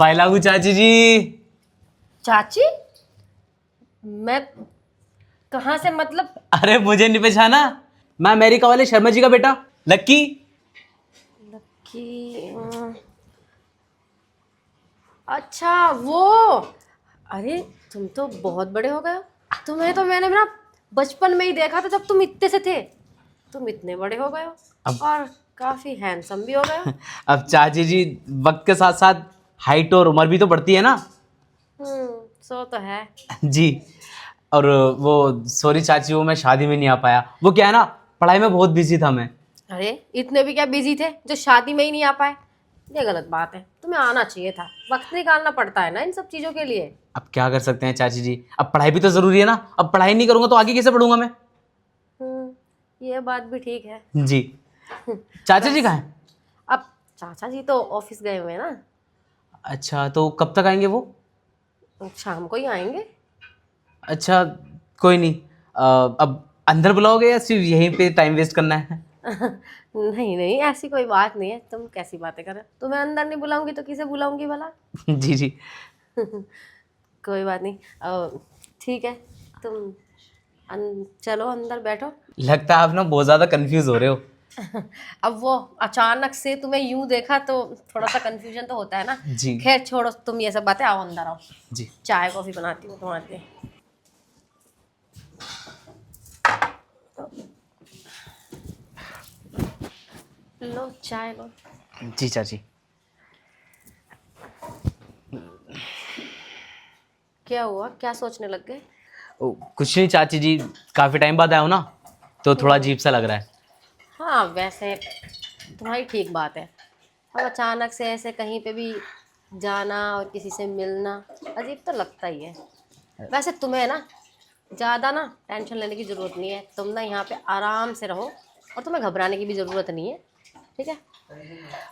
पाई लागू चाची जी। चाची? मैं कहाँ से, मतलब? अरे मुझे नहीं पहचाना, मैं अमेरिका वाले शर्मा जी का बेटा लक्की। कि अच्छा वो। अरे तुम तो बहुत बड़े हो गए हो। तुम्हें तो मैंने ना बचपन में ही देखा था, जब तुम इतने से थे। तुम इतने बड़े हो गए हो अब और काफी हैंडसम भी हो गए हो। अब चाची जी, वक्त के साथ साथ हाइट और उम्र भी तो बढ़ती है ना। सो तो है। जी। और वो सॉरी चाची, वो मैं शादी में नहीं आ पाया। वो क्या है ना, पढ़ाई में बहुत बिजी था मैं। अरे इतने भी क्या बिजी थे जो शादी में ही नहीं आ पाए? ये गलत बात है, तुम्हें आना चाहिए था। वक्त निकालना पड़ता है ना इन सब चीजों के लिए। अब क्या कर सकते हैं चाची जी, अब पढ़ाई भी तो जरूरी है ना। अब पढ़ाई नहीं करूंगा तो आगे कैसे पढ़ूंगा मैं। ये बात भी ठीक है। जी। चाचा जी बस कहाँ हैं? अब चाचा जी तो ऑफिस गए हुए हैं ना। अच्छा, तो कब तक आएंगे वो? शाम को ही आएंगे। अच्छा, कोई नहीं। अब अंदर बुलाओगे या सिर्फ यहीं पे टाइम वेस्ट करना है? नहीं नहीं, ऐसी कोई बात नहीं है। तुम कैसी बातें कर रहे हो? तुम्हें अंदर नहीं बुलाऊंगी तो किसे बुलाऊंगी भला? जी जी। कोई बात नहीं। ठीक है, तुम चलो अंदर बैठो। लगता है आप ना बहुत ज़्यादा कंफ्यूज हो रहे हो। अब वो अचानक से तुम्हें यूं देखा तो थोड़ा सा कंफ्यूजन तो होता है ना। जी खैर छोड़ो तुम ये सब बातें, आओ अंदर आओ। जी। चाय कॉफी बनाती हूँ तुम्हारे लिए। लो चाय लो। जी चाची। क्या हुआ, क्या सोचने लग गए? कुछ नहीं चाची जी, काफ़ी टाइम बाद आया हो ना, तो थोड़ा अजीब सा लग रहा है। हाँ वैसे तुम्हारी ठीक बात है। अब अचानक से ऐसे कहीं पे भी जाना और किसी से मिलना अजीब तो लगता ही है। वैसे तुम्हें ना ज़्यादा ना टेंशन लेने की ज़रूरत नहीं है। तुम ना यहाँ पे आराम से रहो और तुम्हें घबराने की भी ज़रूरत नहीं है, ठीक है?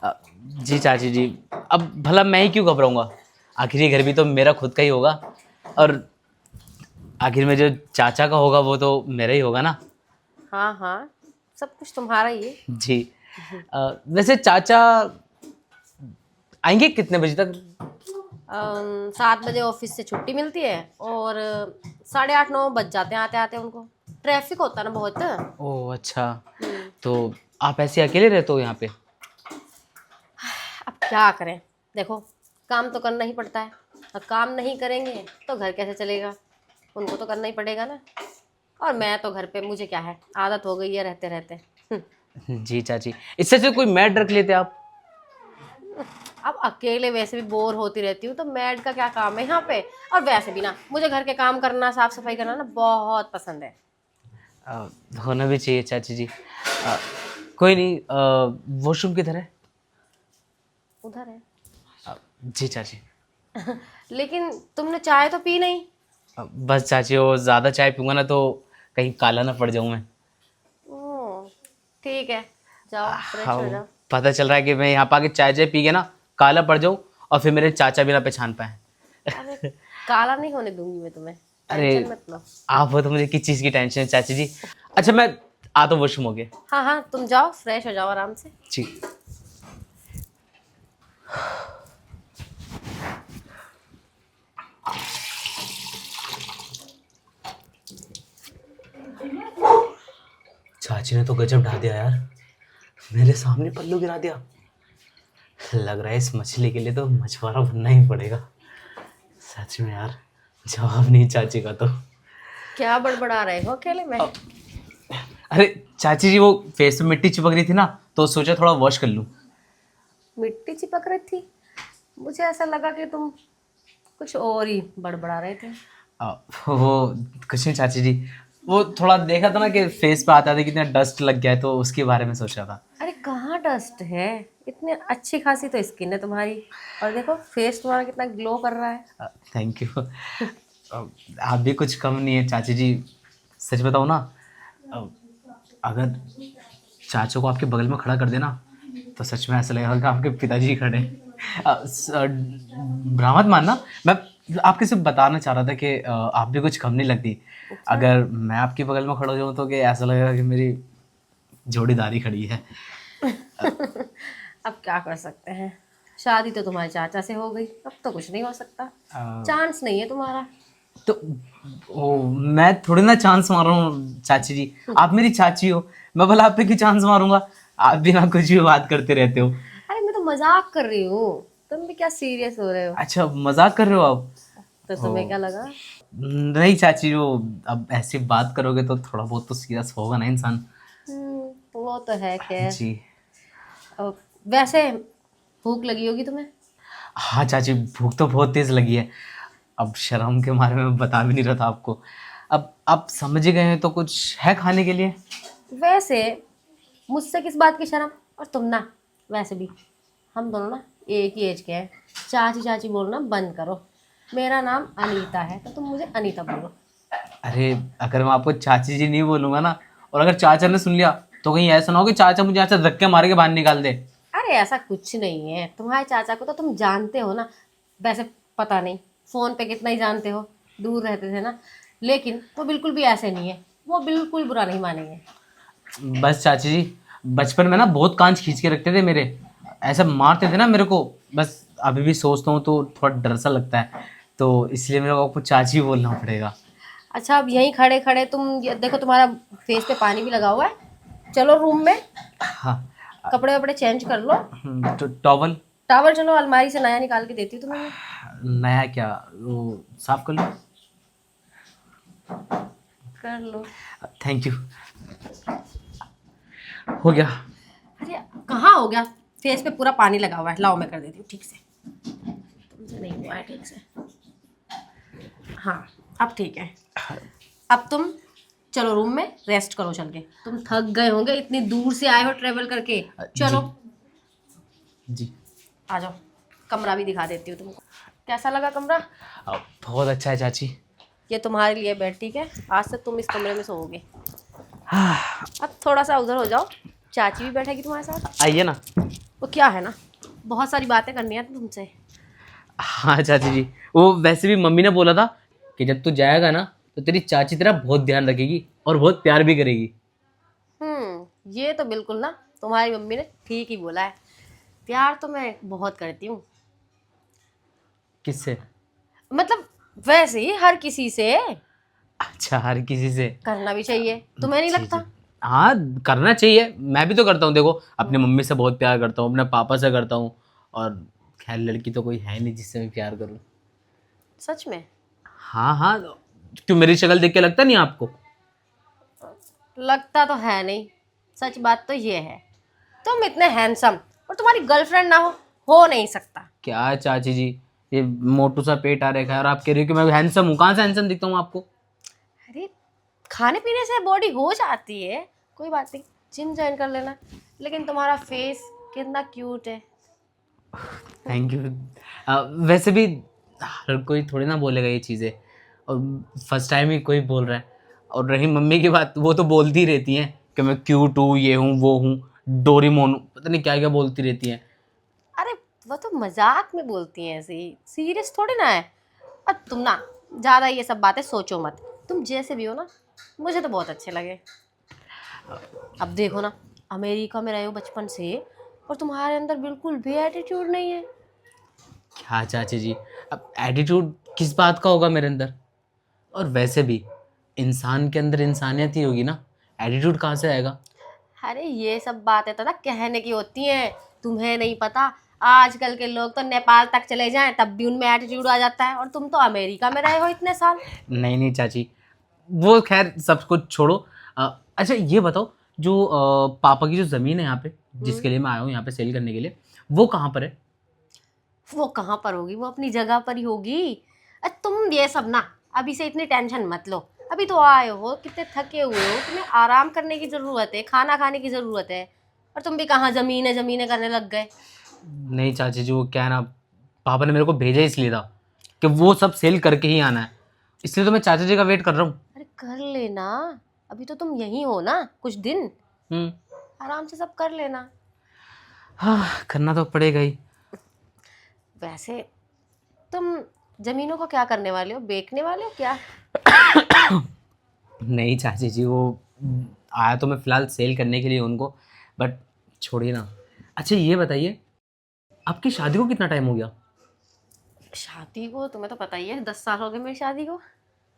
अ, जी चाची जी, अब भला मैं ही क्यों घबराऊंगा। आखिर ये घर भी तो मेरा खुद का ही होगा, और आखिर में जो चाचा का होगा वो तो मेरा ही होगा ना। हाँ हाँ, सब कुछ तुम्हारा ही है। जी। वैसे चाचा आएंगे कितने बजे तक? 7 बजे ऑफिस से छुट्टी मिलती है और 8:30-9 बज जाते हैं आते आते उनको। ट्रैफिक होता है ना बहुत। ओह अच्छा, तो आप ऐसे अकेले रहते हो यहाँ पे? अब क्या करें, देखो काम तो करना ही पड़ता है। अब काम नहीं करेंगे तो घर कैसे चलेगा? उनको तो करना ही पड़ेगा ना। और मैं तो घर पे, मुझे क्या है, आदत हो गई है रहते रहते। जी चाची, इससे अच्छा कोई मैट रख लेते आप। अब अकेले वैसे भी बोर होती रहती हूँ तो मैड का क्या काम है यहाँ पे। और वैसे भी ना मुझे घर के काम करना, साफ सफाई करना ना बहुत पसंद है। अ, होना भी चाहिए चाची जी। कोई नहीं, वॉशरूम किधर है? उधर है। जी चाची। लेकिन तुमने चाय तो पी नहीं। बस चाची, वो ज़्यादा चाय पीऊँगा ना तो कहीं काला ना पड़ जाऊँ मैं। ओह ठीक है, जाओ फ्रेश हो हाँ, जाओ। पता चल रहा है कि मैं यहाँ पे आके चाय चाय पी के ना काला पड़ जाऊँ, और फिर मेरे चाचा भी ना पहचान पाए। अरे काला नहीं होने दूंगी मैं तुम्हें, अरे टेंशन मत लो। आप हो तो मुझे किस चीज़ की टेंशन है चाची जी। अच्छा, मैं आ तो वॉशरूम हो गया। हाँ हाँ, तुम जाओ फ्रेश हो जाओ आराम से। जी। चाची ने तो गजब ढा दिया यार, मेरे सामने पल्लू गिरा दिया। लग रहा है इस मछली के लिए तो मछुआरा बनना ही पड़ेगा। सच में यार, जवाब नहीं चाची का तो। क्या बड़बड़ा रहे हो अकेले में? अरे चाची जी, वो फेस पे मिट्टी चिपक रही थी ना, तो सोचा थोड़ा वॉश कर लूं। मिट्टी चिपक रही थी? मुझे ऐसा लगा कि तुम कुछ और ही बड़बड़ा रहे थे। वो कुछ नहीं चाची जी, वो थोड़ा देखा था ना कि फेस पे आता था कितना डस्ट लग गया है, तो उसके बारे में सोच रहा था। अरे कहाँ डस्ट है, इतनी अच्छी खासी तो स्किन है तुम्हारी। और देखो फेस तुम्हारा कितना ग्लो कर रहा है। Thank you. आप भी कुछ कम नहीं है चाची जी। सच बताओ ना, अ, अगर चाचू को आपके बगल में खड़ा कर देना तो सच में ऐसा लगेगा कि आपके पिताजी खड़े हैं। बुरा मत मानना, मैं आपके सिर्फ बताना चाह रहा था कि आप भी कुछ कम नहीं लगती। अच्छा। अगर मैं आपके बगल में खड़ा हो जाऊँ तो कि ऐसा लगेगा कि मेरी जोड़ीदारी खड़ी है। अब क्या कर सकते हैं। शादी तो तुम्हारे चाचा से हो गई, अब तो कुछ नहीं हो सकता, अ, चांस नहीं है तुम्हारा। तो मैं थोड़ी ना चांस मार रहा हूँ चाची जी, आप मेरी चाची हो, मैं भला आप पे क्यों चांस मारूंगा? आप भी ना कुछ भी बात करते रहते हो। अरे मैं तो मजाक कर रही हूँ, तुम भी क्या सीरियस हो रहे हो? अच्छा, मजाक कर रहे हो आप? तो तुम्हें क्या लगा? नहीं चाची, जो अब ऐसी बात करोगे तो थोड़ा बहुत तो सीरियस होगा ना इंसान। वो तो है खैर। जी। वैसे भूख लगी होगी तुम्हें? हाँ चाची, भूख तो बहुत तेज लगी है। अब शर्म के मारे में बता भी नहीं रहा था आपको। अब आप समझ ही गए हैं तो कुछ है खाने के लिए? वैसे मुझसे किस बात की शर्म, और तुम ना, वैसे भी हम दोनों ना एक ही एज के हैं। चाची चाची बोलना बंद करो, मेरा नाम अनीता है तो तुम मुझे अनीता बोलो। अरे, अगर मैं आपको चाची जी नहीं बोलूंगा ना, और अगर चाचा ने सुन लिया, तो कहीं ऐसा ना हो कि चाचा मुझे यहाँ से धक्के मार के बाहर निकाल दे। अरे ऐसा कुछ नहीं है, तुम्हारे चाचा को तो तुम जानते हो ना। वैसे पता नहीं फोन पे कितना ही जानते हो, दूर रहते थे ना, लेकिन वो बिल्कुल भी ऐसे नहीं है, वो बिल्कुल बुरा नहीं मानेंगे। बस चाची जी, बचपन में ना बहुत कांच खींच के रखते थे मेरे, ऐसा मारते थे ना मेरे को। बस अभी भी सोचता हूँ तो थोड़ा डर सा लगता है, तो इसलिए मेरे को आपको चाची बोलना पड़ेगा। अच्छा अब यहीं खड़े खड़े तुम देखो, तुम्हारा फेस पे पानी भी लगा हुआ है, चलो रूम में हाँ। कपड़े वपड़े चेंज कर लो। तो टॉवल? टावल चलो अलमारी से नया निकाल के देती हूँ तुम्हें मैं। नया क्या, वो साफ कर लो। कर लो। Thank you. हो गया। अरे कहाँ हो गया, फेस पे पूरा पानी लगा हुआ है, लाओ मैं कर देती हूँ ठीक से, तुमसे नहीं हुआ है ठीक से। हाँ अब ठीक है। अब तुम चलो रूम में रेस्ट करो, चल के तुम थक गए होंगे, इतनी दूर से आए हो ट्रेवल करके। चलो जी। आ जाओ, कमरा भी दिखा देती हूँ तुमको। कैसा लगा कमरा? बहुत अच्छा है चाची। ये तुम्हारे लिए बेड, ठीक है, आज से तुम इस कमरे में सोओगे। अब थोड़ा सा उधर हो जाओ, चाची भी बैठेगी तुम्हारे साथ। आइए ना। वो क्या है ना, बहुत सारी बातें करनी है तुमसे। हाँ चाची जी, वो वैसे भी मम्मी ने बोला था कि जब तू जाएगा ना, तो तेरी चाची तेरा बहुत ध्यान रखेगी और बहुत प्यार भी करेगी। ये तो बिल्कुल ना, तुम्हारी मम्मी ने ठीक ही बोला है। प्यार तो मैं बहुत करती हूँ, किससे? मतलब वैसे ही हर किसी से अच्छा, हर किसी से? करना भी चाहिए, तुम्हें नहीं जी जी। लगता? हाँ, करना चाहिए, मैं भी तो करता हूँ। देखो, अपनी मम्मी से बहुत प्यार करता हूँ, अपने पापा से करता हूँ, और खैर लड़की तो कोई है नहीं जिससे मैं प्यार करूँ। सच में? हाँ हाँ। क्यों, मेरी शक्ल देख के लगता नहीं आपको? लगता तो है नहीं, सच बात तो ये है, तुम इतने हैंडसम और तुम्हारी गर्लफ्रेंड ना हो नहीं सकता। क्या चाची जी, ये मोटू सा पेट आ रखा है और आप कह रही हो कि मैं हैंडसम हूँ? कहाँ से हैंडसम दिखता हूँ आपको? अरे खाने पीने से बॉडी हो जाती है, कोई बात नहीं, जिम ज्वाइन कर लेना। लेकिन तुम्हारा फेस कितना क्यूट है। Thank you. वैसे भी हर कोई थोड़ी ना बोलेगा ये चीज़ें, और फर्स्ट टाइम ही कोई बोल रहा है। और रही मम्मी की बात, वो तो बोलती रहती हैं कि मैं क्यूट हूँ, ये हूँ, वो हूँ, डोरीमोन हूँ, पता नहीं क्या क्या बोलती रहती हैं। अरे वो तो मजाक में बोलती हैं, ऐसे ही, सीरियस थोड़ी ना है। और तुम ना ज़्यादा ये सब बातें सोचो मत, तुम जैसे भी हो ना, मुझे तो बहुत अच्छे लगे। अब देखो ना, अमेरिका में रहे हो बचपन से, और तुम्हारे अंदर बिल्कुल भी एटीट्यूड नहीं है। क्या चाची जी, अब एटीट्यूड किस बात का होगा मेरे अंदर? और वैसे भी इंसान के अंदर इंसानियत ही होगी ना, एटीट्यूड कहाँ से आएगा? अरे ये सब बातें तो ना कहने की होती हैं, तुम्हें नहीं पता, आजकल के लोग तो नेपाल तक चले जाएं तब भी उनमें एटीट्यूड आ जाता है, और तुम तो अमेरिका में रहे हो इतने साल। नहीं नहीं चाची, वो खैर सब कुछ छोड़ो। अच्छा ये बताओ, जो पापा की जो ज़मीन है यहाँ पे, जिसके लिए मैं आया हूँ यहाँ पे सेल करने के लिए, वो कहाँ पर है? वो कहाँ पर होगी, वो अपनी जगह पर ही होगी। अरे तुम ये सब ना अभी से इतनी टेंशन मत लो, अभी तो आए हो, कितने थके हुए हो, तुम्हें आराम करने की ज़रूरत है, खाना खाने की ज़रूरत है, और तुम भी कहाँ ज़मीनें ज़मीनें करने लग गए। नहीं चाची जी, वो क्या है ना, पापा ने मेरे को भेजा इसलिए था कि वो सब सेल करके ही आना है, इसलिए तो मैं चाचा जी का वेट कर रहा हूँ। अरे कर लेना, अभी तो तुम यहीं हो ना कुछ दिन, हम्म। आराम से सब कर लेना। हाँ, करना तो पड़ेगा ही। वैसे तुम ज़मीनों को क्या करने वाले हो, बेचने वाले हो क्या? नहीं चाची जी, वो आया तो मैं फ़िलहाल सेल करने के लिए उनको, बट छोड़िए ना। अच्छा ये बताइए, आपकी शादी को कितना टाइम हो गया? शादी को तुम्हें तो पता ही है, 10 साल हो गए मेरी शादी को।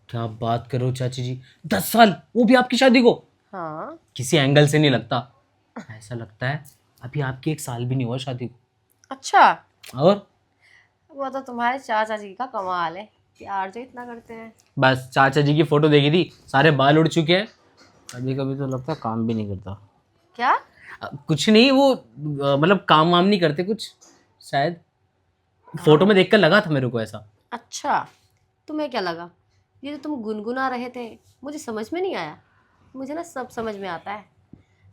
क्या बात कर रहे हो चाची जी, 10 साल, वो भी आपकी शादी को? हाँ। किसी एंगल से नहीं लगता, ऐसा लगता है अभी आपकी 1 साल भी नहीं हुआ शादी को। अच्छा, और वो तो तुम्हारे चाचा जी का कमाल है, प्यार जो इतना करते हैं। बस चाचा जी की फोटो देखी थी, सारे बाल उड़ चुके हैं, कभी कभी तो लगता है काम भी नहीं करता। क्या? कुछ नहीं, वो मतलब काम वाम नहीं करते कुछ शायद, फोटो में देखकर लगा था मेरे को ऐसा। अच्छा, तुम्हें क्या लगा? ये जो तुम गुनगुना रहे थे मुझे समझ में नहीं आया। मुझे ना सब समझ में आता है।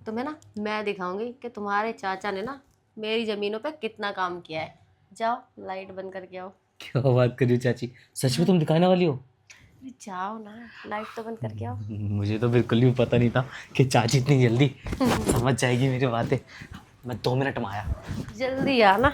तुम्हें ना मैं दिखाऊंगी कि तुम्हारे चाचा ने ना मेरी ज़मीनों पे कितना काम किया है। जाओ लाइट बंद करके आओ। क्या बात कर रही हो चाची, सच में तुम दिखाने वाली हो? अरे जाओ ना, लाइट तो बंद करके आओ। मुझे तो बिल्कुल भी पता नहीं था कि चाची इतनी जल्दी समझ जाएगी मेरी बातें। मैं 2 मिनट में आया। जल्दी आना।